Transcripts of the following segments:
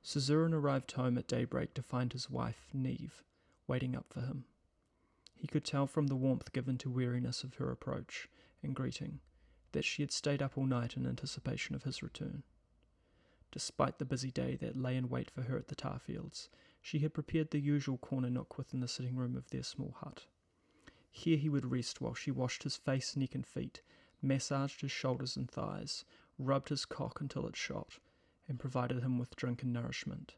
Suzuran arrived home at daybreak to find his wife, Neve, waiting up for him. He could tell from the warmth given to weariness of her approach and greeting that she had stayed up all night in anticipation of his return. Despite the busy day that lay in wait for her at the tar fields, she had prepared the usual corner nook within the sitting room of their small hut. Here he would rest while she washed his face, neck and feet, massaged his shoulders and thighs, rubbed his cock until it shot, and provided him with drink and nourishment.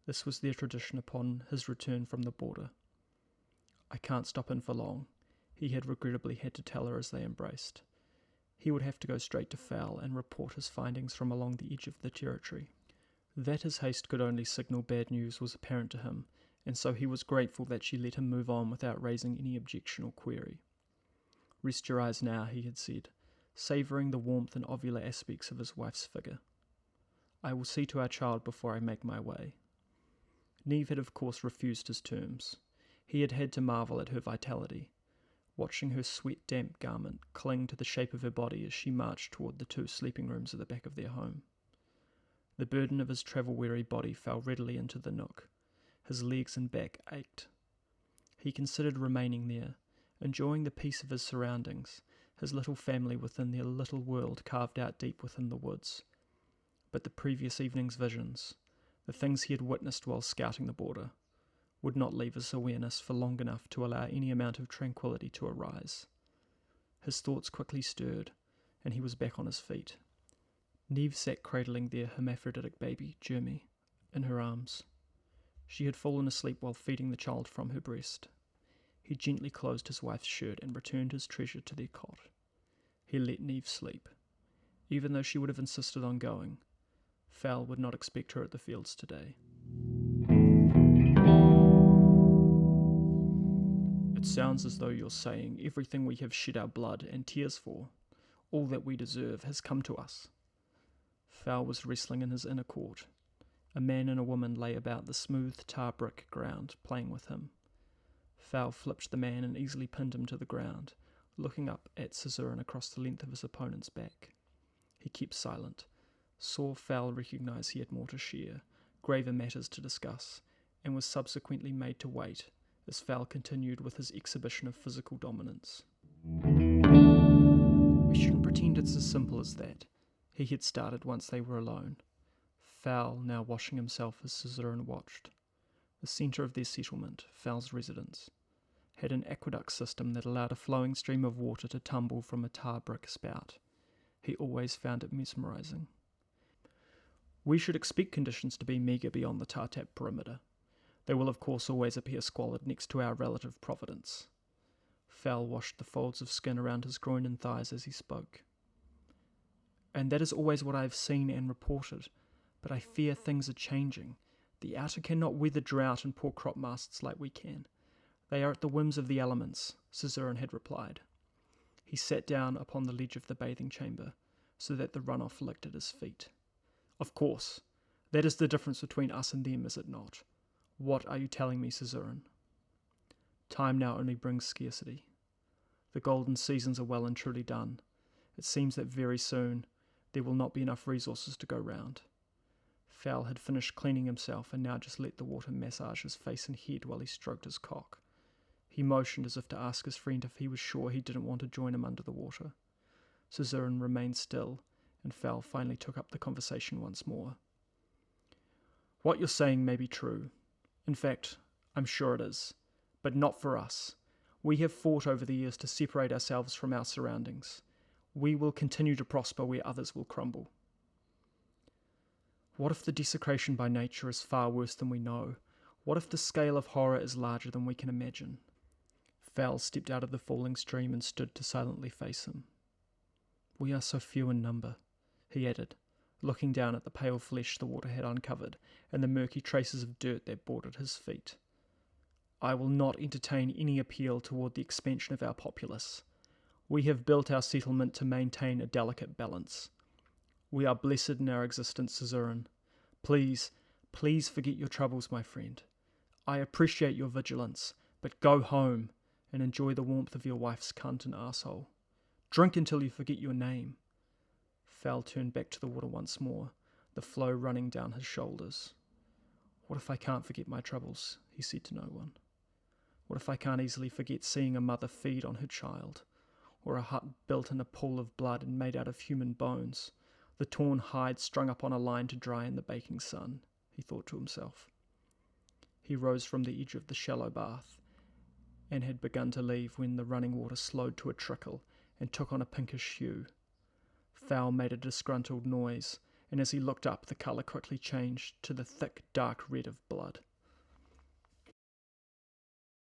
This was their tradition upon his return from the border. "I can't stop in for long," he had regrettably had to tell her as they embraced. He would have to go straight to Fal and report his findings from along the edge of the territory. That his haste could only signal bad news was apparent to him, and so he was grateful that she let him move on without raising any objection or query. "Rest your eyes now," he had said, savouring the warmth and ovular aspects of his wife's figure. "I will see to our child before I make my way." Neve had of course refused his terms. He had had to marvel at her vitality, watching her sweat-damp garment cling to the shape of her body as she marched toward the 2 sleeping rooms at the back of their home. The burden of his travel-weary body fell readily into the nook. His legs and back ached. He considered remaining there, enjoying the peace of his surroundings, his little family within their little world carved out deep within the woods. But the previous evening's visions, the things he had witnessed while scouting the border, would not leave his awareness for long enough to allow any amount of tranquility to arise. His thoughts quickly stirred, and he was back on his feet. Neve sat cradling their hermaphroditic baby, Jeremy, in her arms. She had fallen asleep while feeding the child from her breast. He gently closed his wife's shirt and returned his treasure to their cot. He let Neve sleep. Even though she would have insisted on going, Fal would not expect her at the fields today. "It sounds as though you're saying everything we have shed our blood and tears for, all that we deserve, has come to us." Fal was wrestling in his inner court. A man and a woman lay about the smooth tar brick ground, playing with him. Fal flipped the man and easily pinned him to the ground, looking up at Suzuran across the length of his opponent's back. He kept silent, saw Fal recognize he had more to share, graver matters to discuss, and was subsequently made to wait as Fal continued with his exhibition of physical dominance. "We shouldn't pretend it's as simple as that," he had started once they were alone. Fal now washing himself as Suzuran watched. The centre of their settlement, Fal's residence, had an aqueduct system that allowed a flowing stream of water to tumble from a tar brick spout. He always found it mesmerizing. "We should expect conditions to be meagre beyond the tar tap perimeter. They will of course always appear squalid next to our relative providence." Fal washed the folds of skin around his groin and thighs as he spoke. "And that is always what I have seen and reported, but I fear things are changing. The outer cannot weather drought and poor crop masts like we can. They are at the whims of the elements," Suzuran had replied. He sat down upon the ledge of the bathing chamber, so that the runoff licked at his feet. "Of course, that is the difference between us and them, is it not? What are you telling me, Suzuran?" "Time now only brings scarcity. The golden seasons are well and truly done. It seems that very soon there will not be enough resources to go round." Fal had finished cleaning himself and now just let the water massage his face and head while he stroked his cock. He motioned as if to ask his friend if he was sure he didn't want to join him under the water. Suzuran remained still, and Fal finally took up the conversation once more. "What you're saying may be true. In fact, I'm sure it is. But not for us. We have fought over the years to separate ourselves from our surroundings. We will continue to prosper where others will crumble." "What if the desecration by nature is far worse than we know? What if the scale of horror is larger than we can imagine?" Fal stepped out of the falling stream and stood to silently face him. "We are so few in number," he added, looking down at the pale flesh the water had uncovered and the murky traces of dirt that bordered his feet. "I will not entertain any appeal toward the expansion of our populace. We have built our settlement to maintain a delicate balance. We are blessed in our existence, Suzuran. Please forget your troubles, my friend. I appreciate your vigilance, but go home and enjoy the warmth of your wife's cunt and arsehole. Drink until you forget your name." Fal turned back to the water once more, the flow running down his shoulders. What if I can't forget my troubles? He said to no one. What if I can't easily forget seeing a mother feed on her child, or a hut built in a pool of blood and made out of human bones, the torn hide strung up on a line to dry in the baking sun, he thought to himself. He rose from the edge of the shallow bath, and had begun to leave when the running water slowed to a trickle and took on a pinkish hue. Fowl made a disgruntled noise, and as he looked up, the colour quickly changed to the thick, dark red of blood.